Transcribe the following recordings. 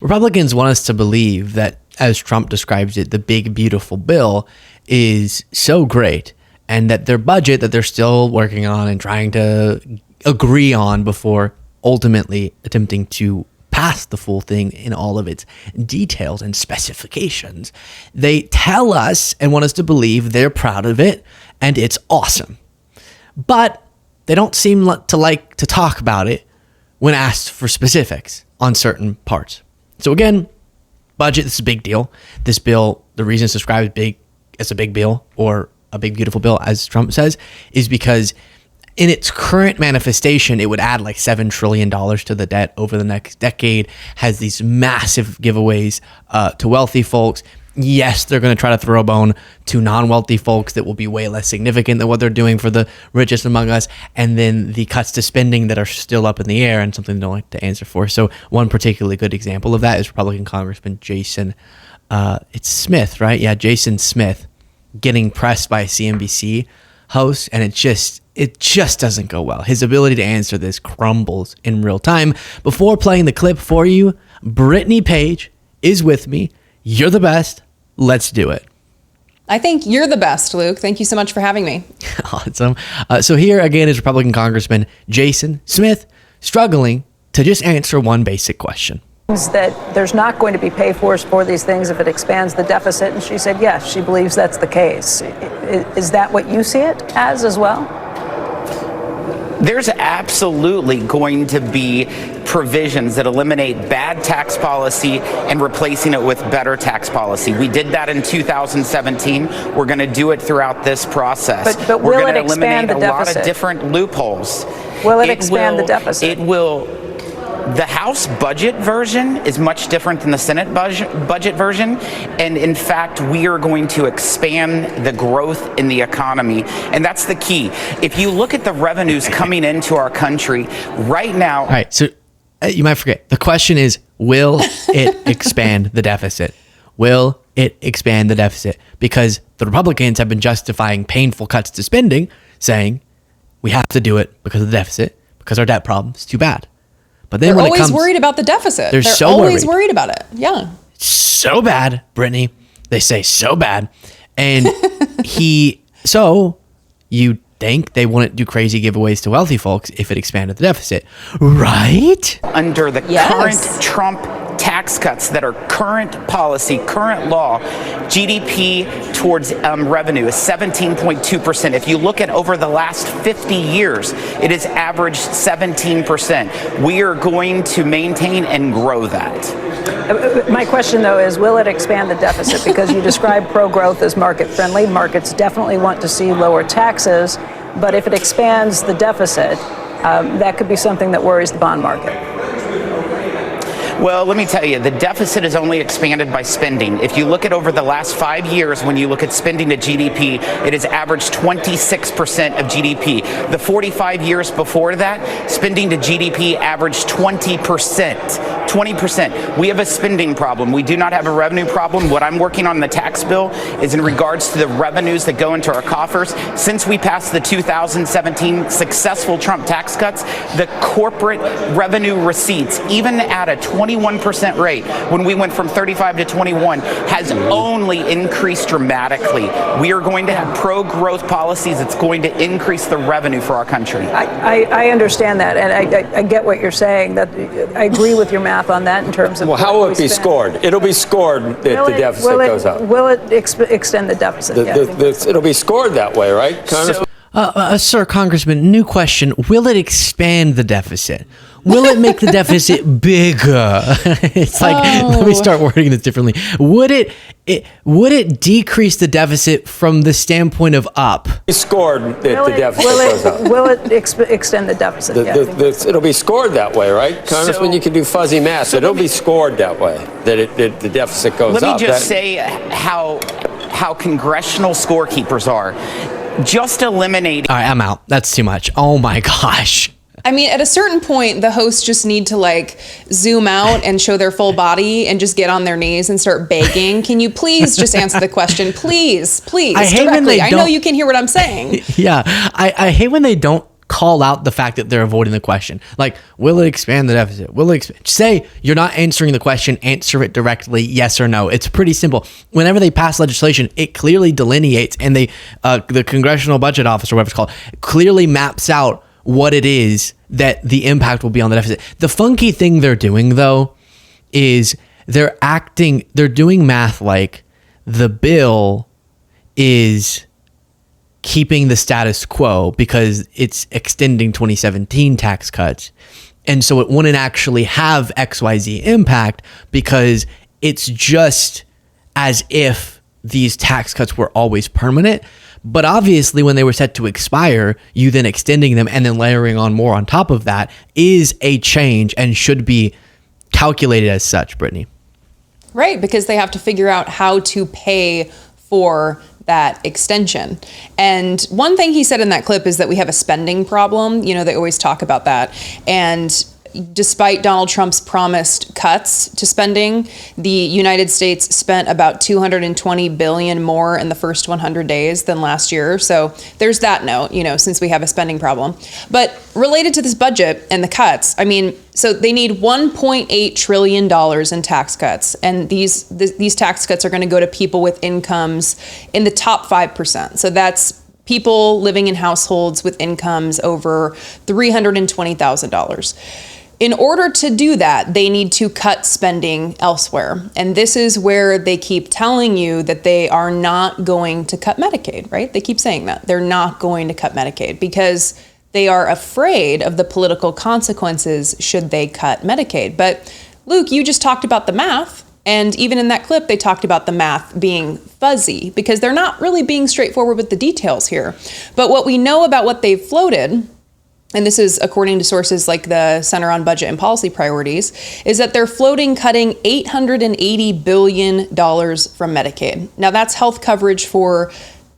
Republicans want us to believe that, as Trump describes it, the big, beautiful bill is so great, and that their budget that they're still working on and trying to agree on before ultimately attempting to pass the full thing in all of its details and specifications. They tell us and want us to believe they're proud of it and it's awesome. But they don't seem to like to talk about it when asked for specifics on certain parts. So again, budget, this is a big deal. This bill, the reason it's described as a big bill or a big, beautiful bill, as Trump says, is because in its current manifestation, it would add like $7 trillion to the debt over the next decade, has these massive giveaways to wealthy folks. Yes, they're going to try to throw a bone to non-wealthy folks that will be way less significant than what they're doing for the richest among us. And then the cuts to spending that are still up in the air and something they don't like to answer for. So one particularly good example of that is Republican Congressman Jason, it's Smith, right? Yeah, Jason Smith getting pressed by a CNBC host, and it just doesn't go well. His ability to answer this crumbles in real time. Before playing the clip for you, Brittany Page is with me. You're the best. Let's do it. I think you're the best, Luke. Thank you so much for having me. Awesome. So here again is Republican Congressman Jason Smith struggling to just answer one basic question. That there's not going to be pay-fors for these things if it expands the deficit, and she said yes, she believes that's the case. Is that what you see it as well? There's absolutely going to be provisions that eliminate bad tax policy and replacing it with better tax policy. We did that in 2017. We're going to do it throughout this process. But will it expand the deficit? We're going to eliminate a lot of different loopholes. Will it expand the deficit? It will. The House budget version is much different than the Senate budget version. And in fact, we are going to expand the growth in the economy. And that's the key. If you look at the revenues coming into our country right now. All right. So you might forget. The question is, will it expand the deficit? Will it expand the deficit? Because the Republicans have been justifying painful cuts to spending, saying we have to do it because of the deficit, because our debt problem is too bad. But then they're always worried about the deficit. They're so always worried about it. Yeah. So bad, Brittany. They say so bad. And so you think they wouldn't do crazy giveaways to wealthy folks if it expanded the deficit, right? Under the current Trump tax cuts that are current policy, current law, GDP towards revenue is 17.2%. If you look at over the last 50 years, it has averaged 17%. We are going to maintain and grow that. My question, though, is will it expand the deficit? Because you describe pro-growth as market-friendly. Markets definitely want to see lower taxes. But if it expands the deficit, that could be something that worries the bond market. Well, let me tell you, the deficit is only expanded by spending. If you look at over the last 5 years, when you look at spending to GDP, it has averaged 26% of GDP. The 45 years before that, spending to GDP averaged 20%. 20%. We have a spending problem. We do not have a revenue problem. What I'm working on in the tax bill is in regards to the revenues that go into our coffers. Since we passed the 2017 successful Trump tax cuts, the corporate revenue receipts, even at a 21% rate, when we went from 35 to 21, has only increased dramatically. We are going to have pro-growth policies that's going to increase the revenue for our country. I understand that, and I get what you're saying. That I agree with your math on that in terms of. Well, how will it be scored? It'll be scored that the deficit goes up. Will it extend the deficit? It'll be scored that way, right, Congressman? Sir Congressman, new question. Will it expand the deficit? Will it make the deficit bigger? It's like, let me start wording this differently. Would it decrease the deficit from the standpoint of up? Scored that the deficit goes up. Will it extend the deficit? It'll be scored that way, right, Congressman? You can do fuzzy math. It'll be scored that way, that the deficit goes up. Let me just say how congressional scorekeepers are. Just eliminate. All right, I'm out. That's too much. Oh my gosh. I mean, at a certain point, the hosts just need to like zoom out and show their full body and just get on their knees and start begging. Can you please just answer the question? Please, I hate directly. when they I know you can hear what I'm saying. Yeah, I hate when they don't call out the fact that they're avoiding the question. Like, will it expand the deficit? Will it say you're not answering the question, answer it directly, yes or no. It's pretty simple. Whenever they pass legislation, it clearly delineates, and the Congressional Budget Office, or whatever it's called, clearly maps out what it is that the impact will be on the deficit. The funky thing they're doing, though, is they're doing math like the bill is keeping the status quo because it's extending 2017 tax cuts. And so it wouldn't actually have XYZ impact because it's just as if these tax cuts were always permanent. But obviously, when they were set to expire, you then extending them and then layering on more on top of that is a change and should be calculated as such, Brittany. Right, because they have to figure out how to pay for that extension. And one thing he said in that clip is that we have a spending problem. You know, they always talk about that. And despite Donald Trump's promised cuts to spending, the United States spent about $220 billion more in the first 100 days than last year. So there's that note, you know, since we have a spending problem. But related to this budget and the cuts, I mean, so they need $1.8 trillion in tax cuts. And these tax cuts are going to go to people with incomes in the top 5%. So that's people living in households with incomes over $320,000. In order to do that, they need to cut spending elsewhere. And this is where they keep telling you that they are not going to cut Medicaid, right? They keep saying that. They're not going to cut Medicaid because they are afraid of the political consequences should they cut Medicaid. But Luke, you just talked about the math. And even in that clip, they talked about the math being fuzzy because they're not really being straightforward with the details here. But what we know about what they've floated, and this is according to sources like the Center on Budget and Policy Priorities, is that they're floating cutting $880 billion from Medicaid. Now that's health coverage for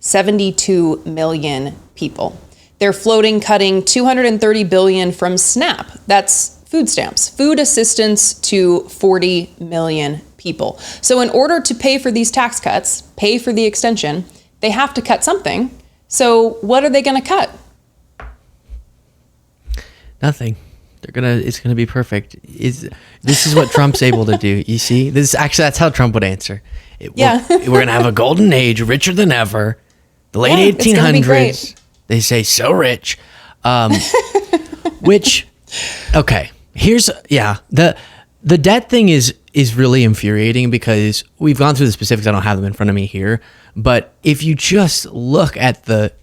72 million people. They're floating cutting $230 billion from SNAP. That's food stamps, food assistance to 40 million people. So in order to pay for these tax cuts, pay for the extension, they have to cut something. So what are they going to cut? Nothing. It's gonna be perfect. This is what Trump's able to do. You see, that's how Trump would answer. We're gonna have a golden age, richer than ever. The late 1800s. They say so rich. Which, okay. Here's the debt thing is really infuriating because we've gone through the specifics. I don't have them in front of me here, but if you just look at the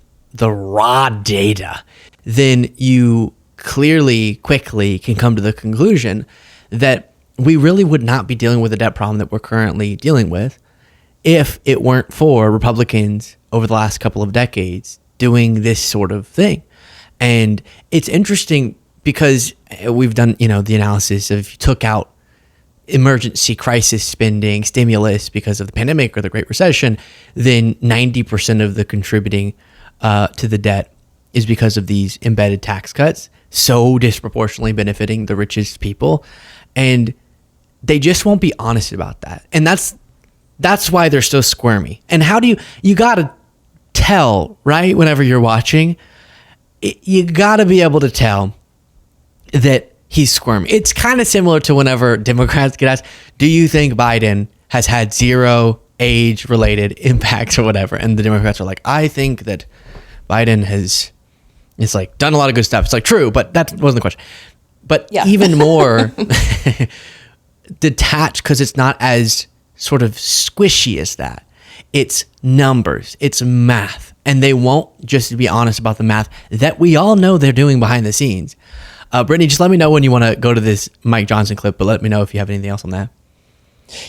raw data, then you quickly can come to the conclusion that we really would not be dealing with the debt problem that we're currently dealing with if it weren't for Republicans over the last couple of decades doing this sort of thing. And it's interesting because we've done, the analysis of if you took out emergency crisis spending, stimulus because of the pandemic or the Great Recession, then 90% of the contributing to the debt is because of these embedded tax cuts, so disproportionately benefiting the richest people. And they just won't be honest about that. And that's why they're so squirmy. And how do you gotta tell, right? Whenever you're watching, you gotta be able to tell that he's squirmy. It's kind of similar to whenever Democrats get asked, do you think Biden has had zero age-related impacts or whatever? And the Democrats are like, I think that Biden has done a lot of good stuff. It's like, true, but that wasn't the question. But even more detached because it's not as sort of squishy as that. It's numbers, it's math, and they won't just be honest about the math that we all know they're doing behind the scenes. Brittany, just let me know when you want to go to this Mike Johnson clip, but let me know if you have anything else on that.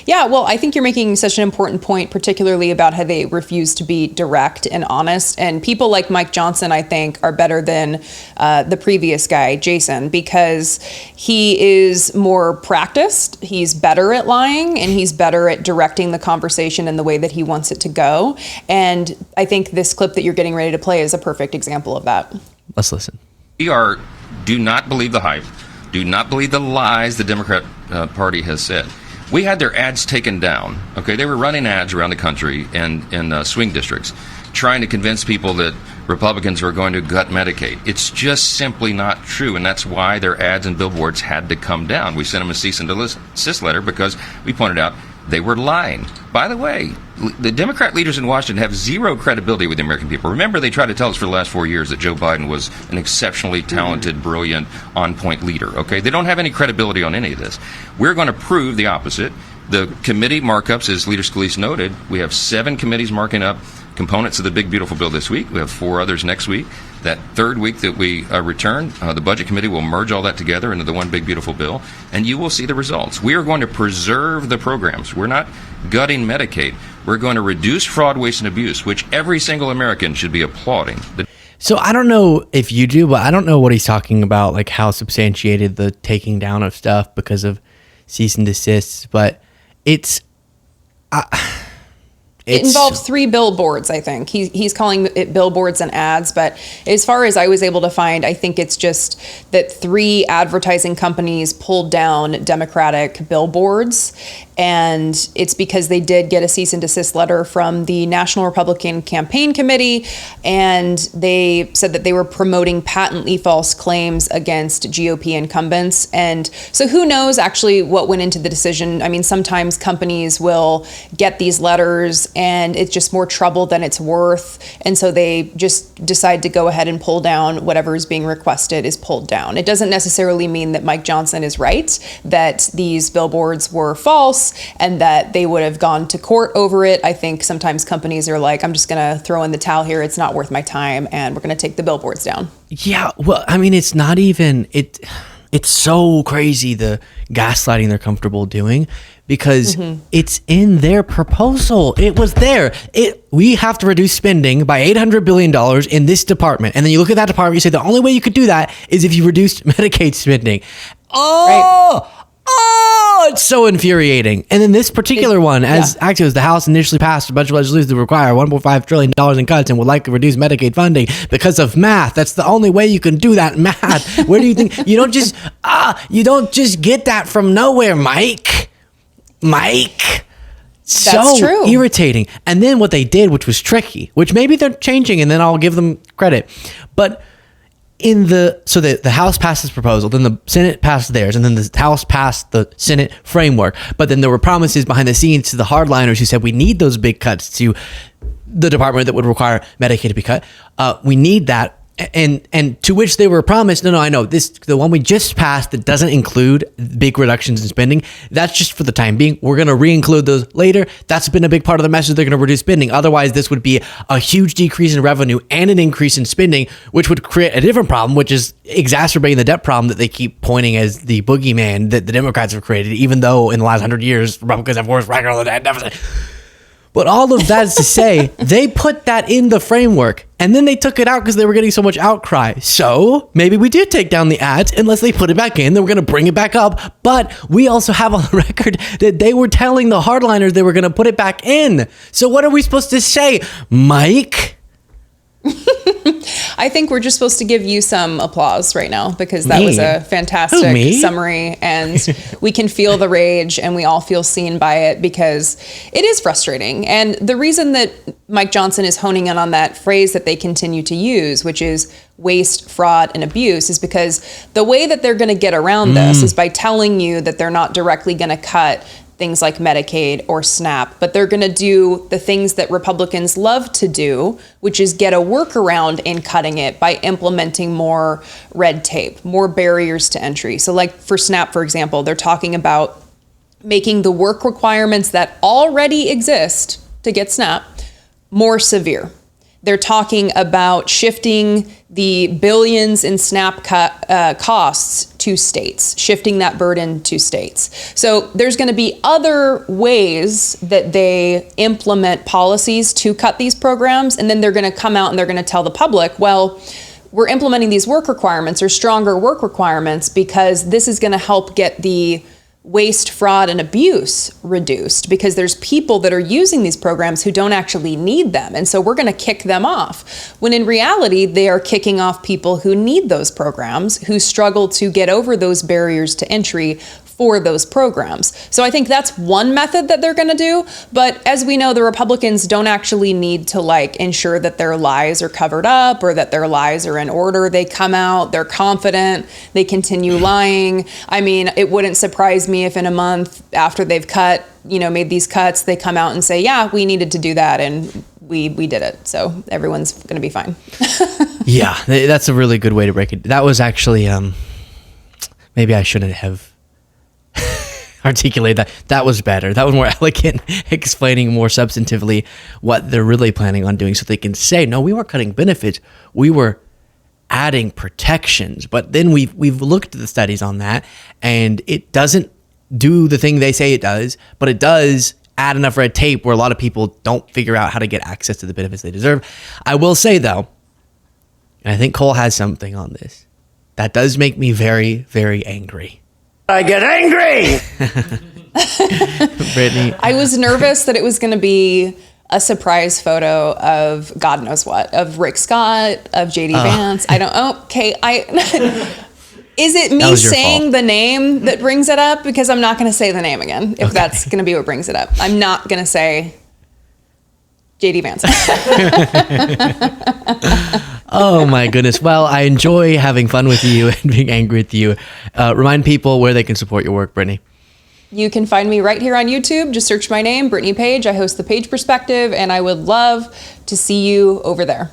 Yeah, well, I think you're making such an important point, particularly about how they refuse to be direct and honest. And people like Mike Johnson, I think, are better than the previous guy, Jason, because he is more practiced, he's better at lying, and he's better at directing the conversation in the way that he wants it to go. And I think this clip that you're getting ready to play is a perfect example of that. Let's listen. Do not believe the hype. Do not believe the lies the Democrat Party has said. We had their ads taken down. Okay, they were running ads around the country and in swing districts, trying to convince people that Republicans were going to gut Medicaid. It's just simply not true, and that's why their ads and billboards had to come down. We sent them a cease and desist letter because we pointed out they were lying. By the way, the Democrat leaders in Washington have zero credibility with the American people. Remember, they tried to tell us for the last 4 years that Joe Biden was an exceptionally talented, brilliant, on-point leader. Okay, they don't have any credibility on any of this. We're going to prove the opposite. The committee markups, as Leader Scalise noted, we have 7 committees marking up components of the big, beautiful bill this week. We have 4 others next week. That third week that we return, the Budget Committee will merge all that together into the one big, beautiful bill, and you will see the results. We are going to preserve the programs. We're not gutting Medicaid. We're going to reduce fraud, waste, and abuse, which every single American should be applauding. So I don't know if you do, but I don't know what he's talking about, like how substantiated the taking down of stuff because of cease and desists, but it involves 3 billboards, I think. He's calling it billboards and ads, but as far as I was able to find, I think it's just that 3 advertising companies pulled down Democratic billboards, and it's because they did get a cease and desist letter from the National Republican Campaign Committee, and they said that they were promoting patently false claims against GOP incumbents. And so who knows actually what went into the decision. I mean, sometimes companies will get these letters and it's just more trouble than it's worth. And so they just decide to go ahead and pull down whatever is being requested is pulled down. It doesn't necessarily mean that Mike Johnson is right, that these billboards were false and that they would have gone to court over it. I think sometimes companies are like, I'm just going to throw in the towel here. It's not worth my time. And we're going to take the billboards down. Yeah. Well, I mean, it's not even it's so crazy the gaslighting they're comfortable doing because it's in their proposal. It was there. We have to reduce spending by $800 billion in this department. And then you look at that department, you say the only way you could do that is if you reduced Medicaid spending. Oh, it's so infuriating. And then this particular one, as actually as the House initially passed a bunch of legislation to require $1.5 trillion in cuts and would like to reduce Medicaid funding because of math. That's the only way you can do that math. Where do you think you don't just get that from nowhere, Mike? That's true. Irritating. And then what they did, which was tricky, which maybe they're changing and then I'll give them credit. But the House passed this proposal, then the Senate passed theirs, and then the House passed the Senate framework. But then there were promises behind the scenes to the hardliners who said we need those big cuts to the department that would require Medicaid to be cut. We need that. And to which they were promised, no, I know the one we just passed that doesn't include big reductions in spending. That's just for the time being. We're going to re-include those later. That's been a big part of the message. They're going to reduce spending. Otherwise, this would be a huge decrease in revenue and an increase in spending, which would create a different problem, which is exacerbating the debt problem that they keep pointing as the boogeyman that the Democrats have created, even though in the last 100 years, Republicans have worse record on the debt deficit. But all of that is to say, they put that in the framework and then they took it out because they were getting so much outcry. So maybe we do take down the ads unless they put it back in. Then we're going to bring it back up. But we also have on the record that they were telling the hardliners they were going to put it back in. So what are we supposed to say, Mike? I think we're just supposed to give you some applause right now because that was a fantastic summary and we can feel the rage and we all feel seen by it because it is frustrating. And the reason that Mike Johnson is honing in on that phrase that they continue to use, which is waste, fraud, and abuse, is because the way that they're going to get around this is by telling you that they're not directly going to cut things like Medicaid or SNAP, but they're going to do the things that Republicans love to do, which is get a workaround in cutting it by implementing more red tape, more barriers to entry. So like for SNAP, for example, they're talking about making the work requirements that already exist to get SNAP more severe. They're talking about shifting the billions in SNAP costs to states, shifting that burden to states. So there's going to be other ways that they implement policies to cut these programs, and then they're going to come out and they're going to tell the public, well, we're implementing these work requirements or stronger work requirements because this is going to help get the waste, fraud, and abuse reduced because there's people that are using these programs who don't actually need them. And so we're going to kick them off. When in reality, they are kicking off people who need those programs, who struggle to get over those barriers to entry for those programs. So I think that's one method that they're going to do. But as we know, the Republicans don't actually need to like ensure that their lies are covered up or that their lies are in order. They come out, they're confident, they continue lying. I mean, it wouldn't surprise me if in a month after they've made these cuts, they come out and say, yeah, we needed to do that and we did it. So everyone's going to be fine. Yeah, that's a really good way to break it. That was actually, maybe I shouldn't have articulated that. That was better. That was more elegant, explaining more substantively what they're really planning on doing so they can say, no, we weren't cutting benefits. We were adding protections. But then we've looked at the studies on that, and it doesn't do the thing they say it does, but it does add enough red tape where a lot of people don't figure out how to get access to the benefits they deserve. I will say, though, and I think Cole has something on this, that does make me very, very angry. I get angry! Brittany. I was nervous that it was going to be a surprise photo of God knows what, of Rick Scott, of JD Vance. I don't, okay, is it me saying fault. the name that brings it up? Because I'm not going to say the name again, if that's going to be what brings it up. I'm not going to say JD Vance. Oh my goodness. Well, I enjoy having fun with you and being angry with you. Remind people where they can support your work, Brittany. You can find me right here on YouTube. Just search my name, Brittany Page. I host the Page Perspective, and I would love to see you over there.